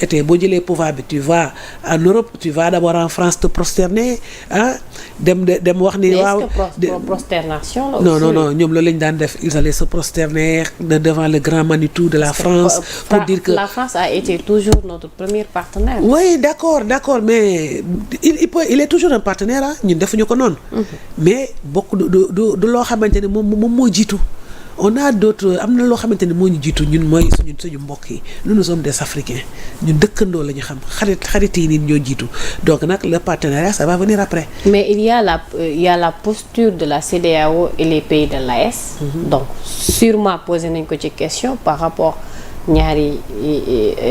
été boo jëlee pouvoir bi tu vas en Europe tu vas d'abord en France te prosterner dem wax ni waaw. prosternation la aussi. non ñoom loolu lañu daan def ils allaient se prosterner devant le grand Manitou de la France. pour dire que la France a été toujours notre premier partenaire. oui d'accord mais il est toujours un partenaire ñun defuñu ko noonu. mais bokk du loo xamante ne moom moo jiitu. on a d'autres am na loo xamante ne moo ñu jiitu ñun mooy suñu mbokk yi nous sommes des Africains ñun dëkkandoo la ñu xam xarit yi nit ñoo jiitu donc nag le partenariat ça va venir après. mais il y a la posture de la CEDEAO et les pays de l'AES. Donc sûrement posé nañ ko ci question par rapport ñaari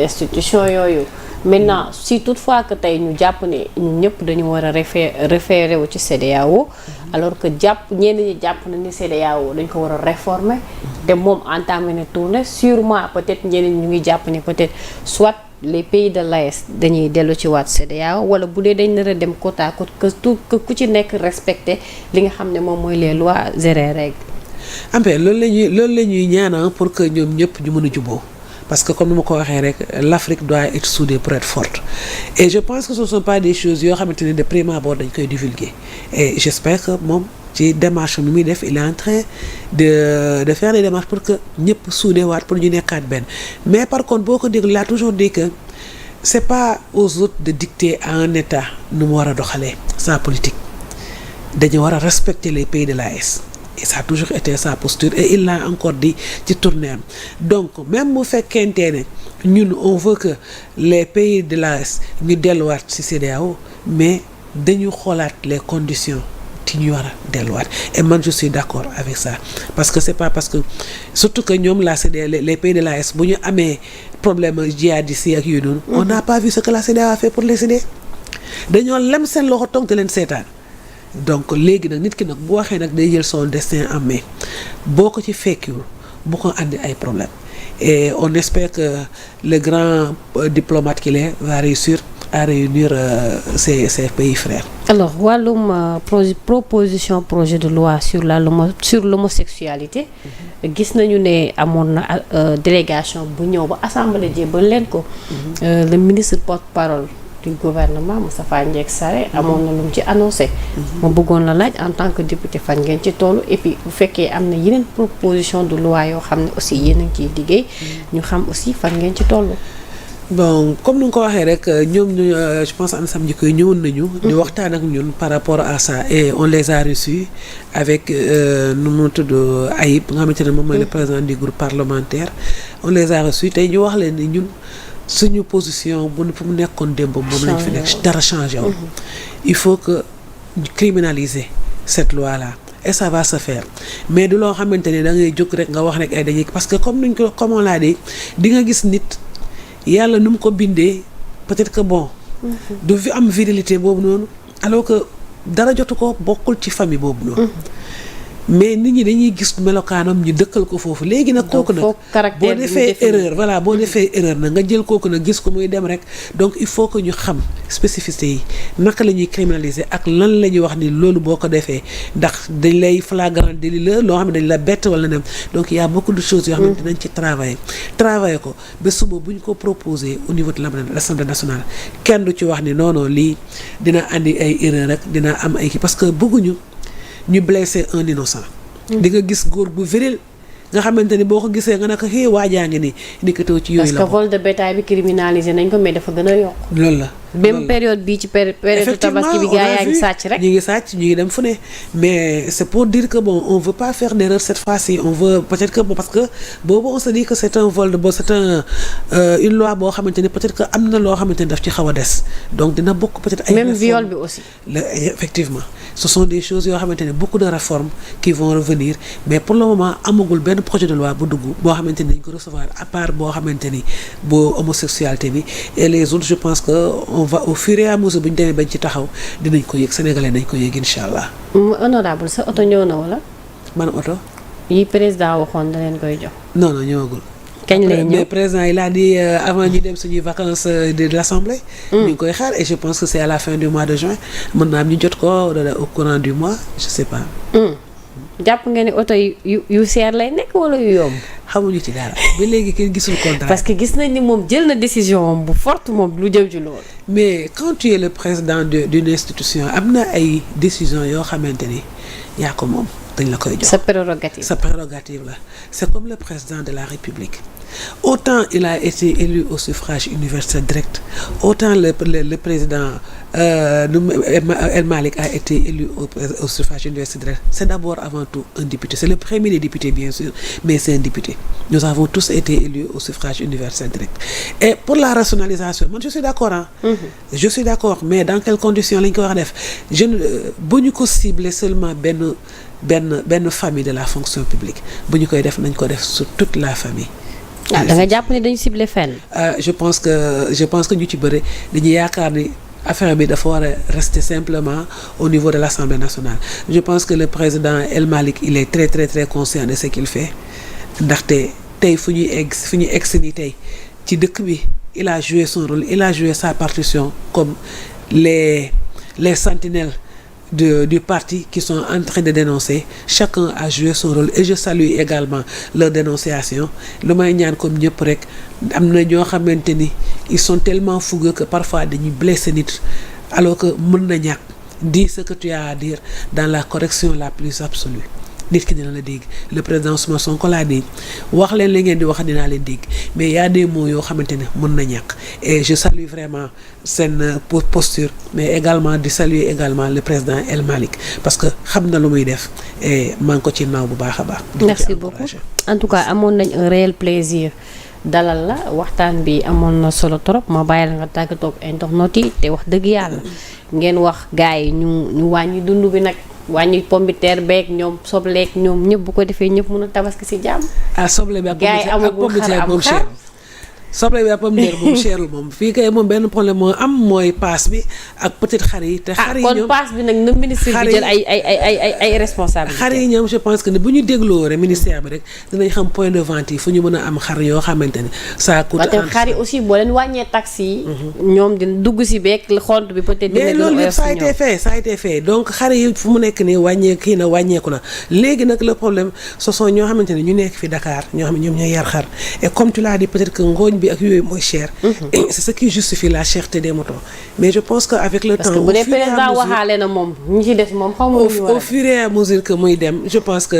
institution yooyu. Maintenant si toutefois que tey ñu jàpp ne ñun ñëpp dañu war a référé wu ci CEDEAO alors que ñenn ñi jàpp na ni CEDEAO dañ ko war a réformer te moom entamé na tournée sûrement peut-être ñeneen ñu ngi jàpp ni peut-être soit les pays de l'AES dañuy dellu ci waat CEDEAO wala bu dee dañ nar a dem côte à côte que ku ci nekk respecté li nga xam ne moom mooy les lois et règles. Ampe loolu la ñuy ñaana pour que ñoom ñëpp ñu mën a juboo parce que comme ni ma ko waxee rek l'Afrique doit être soudée pour être forte et je pense que ce sont pas des choses yoo xamante ne de prime abord dañ koy divulguer et j'espère que moom ci démarche mi muy def il est en train de faire des démarches pour que ñëpp soudé waat pour ñu nekkaat benn mais par contre boo ko déglu laa toujours dit que c'est pas aux autres de dicter à un État nu mu war a doxalee sa politique dañu war a respecter les pays de l'AES. Et ça a toujours été sa posture et il l'a encore dit ci tournée am donc même bu fekkente ne ñun on veut que les pays de l'AES ñu delluwaat ci CEDEAO mais dañu xoolaat les conditions ci ñu war a delluwaat et man je suis d'accord avec ça parce que c'est pas parce que surtout que ñoom la CEDEAO les pays de l'AES bu ñu amee problème djihadistes yi ak yooyu noonu on n'a pas vu ce que la CEDEAO a fait pour les aider dañoo lem seen loxo toog te leen seetaan donc léegi nag nit ki nag bu waxee nag day jël son destin en main boo ko ci fekkiwul bu ko andi ay problème et on espère que le grand diplomate qu'il est va réussir à réunir ces pays frères. Alors wàllum projet de loi sur l'homosexualité gis nañu ne amoon na délégation bu ñëw ba assemblée jébbal leen ko le ministre porte-parole du gouvernement Moustapha Ndiaye Sarré amoon na lu mu ci annoncé ma bëggoon la laaj en tant que député fan ngeen ci tollu et puis bu fekkee am na yeneen proposition de loi yoo xam ne aussi yéen a ngi ciy liggéey ñu xam aussi fan ngeen ci tollu. Bon comme ni nga ko waxee rek ñoom ñu je pense am sam njëkk yi ñëwoon nañu di waxtaan ak ñun par rapport à ça et on les a reçus avec nu mu tudd Ayib nga xamante ne moom mooy le président du groupe parlementaire on les a reçus tey ñu wax leen ni ñun suñu position bu mu nekkoon démb moom lañ fi nekk dara changé woon il faut que ñu criminaliser cette loi là et ça va se faire mais du loo xamante ne da ngay jóg rek nga wax rek ay dañuy parce que comme on l'a dit di nga gis nit yàlla nu mu ko bindee peut-être que bon du fi am virilité boobu noonu alors que dara jotu ko bokkul ci famille boobu noonu mais nit ñi dañuy gis melokaanam ñu dëkkal ko foofu léegi nag kooku nag boo defee erreur voilà boo defee erreur nag nga jël kooku nag gis ko muy dem rek donc il faut que ñu xam spécificité yi naka la ñuy criminaliser ak lan la ñuy wax ni loolu boo ko defee ndax dañ lay flagrant délit la loo xam ne dañ la bett wala nem donc il y a beaucoup de choses yoo xam ne dinañ ci travailler ko ba suba bu ñu ko proposer au niveau de l'Assemblée nationale kenn du ci wax ni non lii dina andi ay erreur rek dina am ay kii parce que bëgguñu ñu blessé un innocent di nga gis góor bu viril nga xamante ni boo ko gisee nga ne ko xëy waajaa ngi nii nekkatoo ci yooyu la parce que vol de bétail bi criminalisé nañ ko mais dafa gën a yokk loolu la même période bii ci période tabaski bi gaa yaa ngi sàcc rek ñu ngi sàcc ñu ngi dem fu ne mais c'est pour dire que bon on veut pas faire d'erreur cette fois-ci on veut peut-être que bon parce que boobu on se dit que c'est un vol de c'est une loi boo xamante ni peut-être que am na loo xamante ni daf ci xaw a des donc dina bokk peut-être ay même viol bi aussi effectivement ce sont des choses yoo xamante ne beaucoup de réformes qui vont revenir mais pour le moment amagul benn projet de loi bu dugg boo xamante ni dañ ko recevoir à part boo xamante ni boo homosexualité bi et les autres je pense que on va au fur et à mesure bu ñu demee bañ ci taxaw dinañ ko yëg sénégalais nañ ko yëg incha allah. honorable sa oto ñëw na wala. man oto. yi président waxoon da leen koy jox. non ñëwagul. kañ lay ñëw mais président il a dit avant ñu dem suñuy vacances de l'Assemblée. ñu ngi koy xaar et je pense que c'est à la fin du mois de juin mën naa am ñu jot ko au courant du mois je sais pas. jàpp nga ni oto yu seer lay nekk wala yu yomb. xamuñu ci dara ba léegi kenn gisul contrat. parce que gis nañ ni moom jël na décision bu forte moom lu jëm ci loolu. mais quand tu es le président d'une institution am na ay décisions yoo xamante ni yaa ko moom dañ la koy jox. sa prérogative. sa prérogative la c'est comme le président de la République. Autant il a été élu au suffrage universel direct, autant le président El Malick a été élu au suffrage universel direct. C'est d'abord avant tout un député. C'est le premier des députés bien sûr, mais c'est un député. Nous avons tous été élus au suffrage universel direct. Et pour la rationalisation, moi je suis d'accord je suis d'accord, mais dans quelles conditions lañ ko war a def bu ñu ko cibler seulement benn famille de la fonction publique bu ñu koy def nañ ko def sur toute la famille. da nga jàpp ne dañu ciblé fenn. je pense que ñu ci bëri dañuy yaakaar ni affaire bi dafa war a rester simplement au niveau de l'Assemblée nationale. Je pense que le président El Malick il est très très très conscient de ce qu'il fait ndaxte tey fu ñuy egg ni tey ci dëkk bi il a joué son rôle, il a joué sa partition comme les sentinelles du parti qui sont en train de dénoncer. Chacun a joué son rôle et je salue également leur dénonciation. Lu may ñaan comme ñëpp rek am na ñoo xamante ni ils sont tellement fougueux que parfois dañuy blesser nit alors que mën na ñàkk. Dis ce que tu as à dire dans la correction la plus absolue. Nit ki dina la dégg le président Ousmane Sonko laa dégg wax leen li ngeen di wax dinaa leen dégg mais y a des mots yoo xamante ne mën na ñàkk et je salue vraiment seen posture mais également di saluer également le président El Malick parce que xam na lu muy def et maa ngi ko ci naaw bu baax a baax. merci beaucoup en tout cas amoon nañ un réel plaisir dalal la waxtaan bi amoon na solo trop ma bàyyi la nga tàggatoo ak internautes yi te wax dëgg yàlla ngeen wax gars yi ñu wàññi dund bi nag. wàññi pombiteer beeg ñoom sobleeg ñoom ñëpp bu ko defee ñëpp mën a tabaski ci jàmm. soble bi ak pombiteer moom cher soble bi ak pombiteer moom cherul moom fii kay moom benn problème moo am mooy paas bi ak peut-être xar yi. te xar yi ñoom kon paas bi nag na ministre bi jël ay responsabilités. xar yi ñoom je pense que ne bu ñu dégloo rek ministère bi rek dinañ xam point de vente yi fu ñu mën a am xar yoo xamante ne ça coûte. entre xar yi aussi boo leen wàññee taxes yi. ñoom dina dugg si beeg xont bi peut-être. dina mais loolu yëpp ça a été fait donc xar yi fu mu nekk nii wàññeeku na léegi nag le problème ce sont ñoo xamante ne ñu nekk fi Dakar ñoo xam ne ñoom ñooy yar xar et comme tu l'as dit peut-être que ngooñ bi ak yooyu mooy cher. Et c'est ce qui justifie la cherté des moutons mais je pense que avec le temps. parce que bu dee président waxaale na moom ñi ci des moom xamuñu au fur et à mesure que muy dem je pense que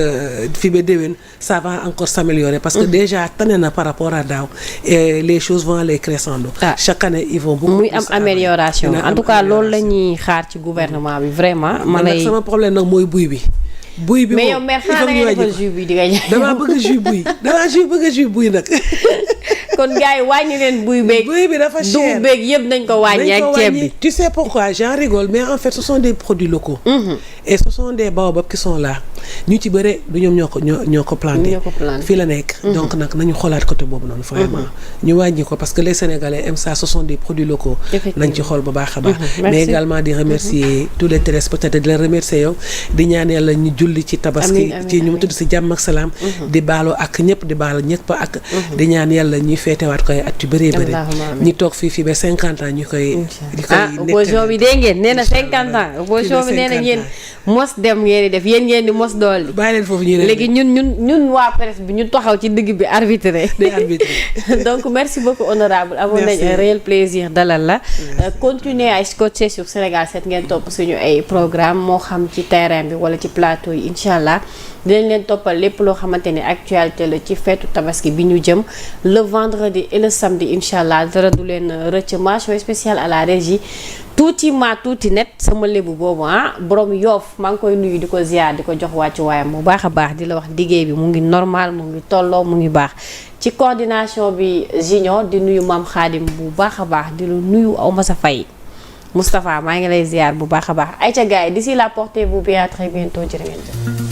fii ba déwén ça va encore s'améliorer parce que déjà tane na par rapport à daaw et les choses vont aller crescendo. Chaque année ils vont beaucoup muy am amélioration en tout cas loolu la ñuy xaar ci gouvernement bi vraiment. man nag sama problème nag mooy buy bi. buy bi mais yow mère xanaa da ngay defal jus bi di nga jaay. damaa bëgg jus buy nag. kon gars yi wàññi leen buy bi dafa cher dugub beeg yëpp nañ ko wàññi ak ceeb bi. tu sais pourquoi j'en rigole mais en fait ce sont des produits locaux. et ce sont des baobabs qui sont là ñu ci bëre du ñoom ñoo ko planté. fii la nekk. donc nag nañu xoolaat côté boobu noonu. vraiment ñu wàññi ko parce que les Sénégalais aiment ça ce sont des produits locaux. nañ ci xool bu baax a baax. mais également di remercier tous les téléspectateurs di la remercier yow di ñaan yàlla ñu julli ci tabaski ci ñu mu tudd si jàmm ak salaam. di baalu ak ñëpp di baalu ñëpp ak. di ñaan yàlla ñuy feetewaat koy at yu bëree bëri. ñi toog fii ba 50 ans ñu koy. opposition bi dégg ngeen nee na 50 ans opposition bi nee na yéen mos dem ngeen di def yéen ngeen di mos dool bàyyi leen foofu ñu léegi ñun waa presse bi ñu taxaw ci digg bi arbitré. donc merci beaucoup honorable amoon nañ un réel plaisir dalal la. continuer à scotcher sur Sénégal 7 ngeen topp suñu ay programme moo xam ci terrain bi wala ci plateau yi incha allah dinañ leen toppal lépp loo xamante ne actualité la ci feetu tabaski bi ñu jëm le vendredi et le samedi incha allah dara du leen rëcc. mention spéciale à la régie tuuti net sama lébu boobu borom Yoff maa ngi koy nuyu di ko ziar di ko jox wàccu waayam bu baax a baax di la wax liggéey bi mu ngi normal mu ngi tolloo mu ngi baax ci coordination bi Junior di nuyu Maam Xaadim bu baax a baax di la nuyu aw ma sa fay Moustapha maa ngi lay ziar bu baax a baax ay ca gars yi d'ici là portez-vous bien à très bientôt jërë ngeen jëf